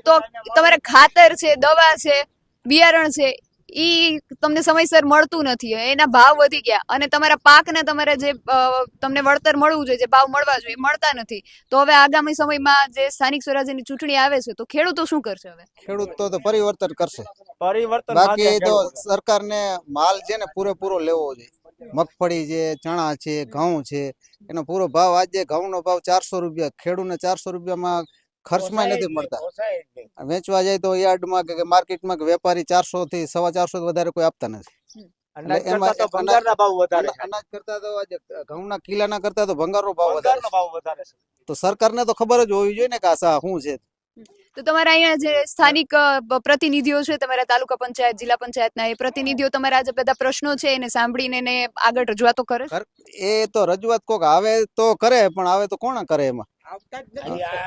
તો તમારે ખાતર છે, દવા છે, બિયારણ છે, ઈ તમને સમયસર મળતું નથી, એના ભાવ વધી ગયા અને તમારા પાકને તમારે જે તમને વળતર મળવું જોઈએ, જે ભાવ મળવા જોઈએ, મળતા નથી. તો હવે આગામી સમયમાં જે સ્થાનિક સ્વરાજ્યની ચૂંટણી આવે છે, તો ખેડૂતો શું કરશે હવે? ખેડૂત તો પરિવર્તન કરશે. પરિવર્તન બાકી માટે તો ખેડૂત. સરકારને માલ છે ને પૂરેપૂરો લેવો જોઈએ. મગફળી છે, ચણા છે, ઘઉં છે, એનો પૂરો ભાવ. આજે ઘઉંનો ભાવ 400 રૂપિયા, ખેડૂતને 400 રૂપિયામાં ખર્ચમાં નથી મળતા. વેચવા જાય તો યાર્ડમાં કે માર્કેટમાં વેપારી 400 થી 450 વધારે કોઈ આપતા નથી. અનાજ કરતા તો ભંગારના ભાવ વધારે છે. અનાજ કરતા તો આજે ઘઉંના કિલ્લાના કરતા તો ભંગારનો ભાવ ભંગારનો વધારે ભાવ વધારે છે. તો સરકારને તો ખબર જ હોવી જોઈએ ને કે આ શું છે. તો તમારા અહીંયા જે સ્થાનિક પ્રતિનિધિઓ છે, તમારા તાલુકા પંચાયત, જિલ્લા પંચાયતના, એ પ્રતિનિધિઓ તમારા જે બધા પ્રશ્નો છે એને સાંભળીને એને આગળ રજૂઆતો કરે છે? એ તો રજૂઆત કોક આવે તો કરે, પણ આવે તો કોણ કરે એમાં?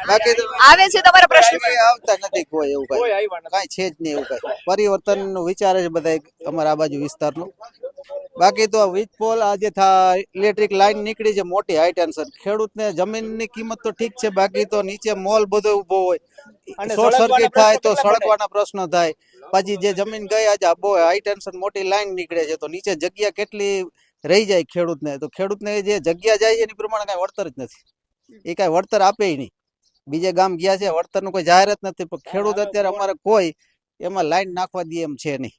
બાકી તો આવે છે તમારા પ્રશ્ન આવતા નથી કોઈ, એવું કઈ છે જ નહીં. એવું કઈ પરિવર્તન નું વિચારે છે બધા અમારા આ બાજુ વિસ્તારનું. બાકી તો વીજ પોલ આજે ઇલેક્ટ્રિક લાઈન નીકળી છે મોટી હાઈ ટેન્શન. ખેડૂતને જમીનની કિંમત તો ઠીક છે, બાકી તો નીચે મોલ બધો ઉભો હોય, શોર્ટ સર્કિટ થાય તો સળગવાના પ્રશ્નો થાય. પછી જે જમીન ગઈ આજે બહુ હાઈ ટેન્શન મોટી લાઈન નીકળે છે, તો નીચે જગ્યા કેટલી રહી જાય ખેડૂતને. તો ખેડૂતને જે જગ્યા જાય છે એની પ્રમાણે કઈ વળતર જ નથી. એ કઈ વળતર આપે નહીં. બીજે ગામ ગયા છે, વળતરનું કોઈ જાહેરાત નથી, પણ ખેડૂત અત્યારે અમારે કોઈ એમાં લાઈન નાખવા દે એમ છે નહીં.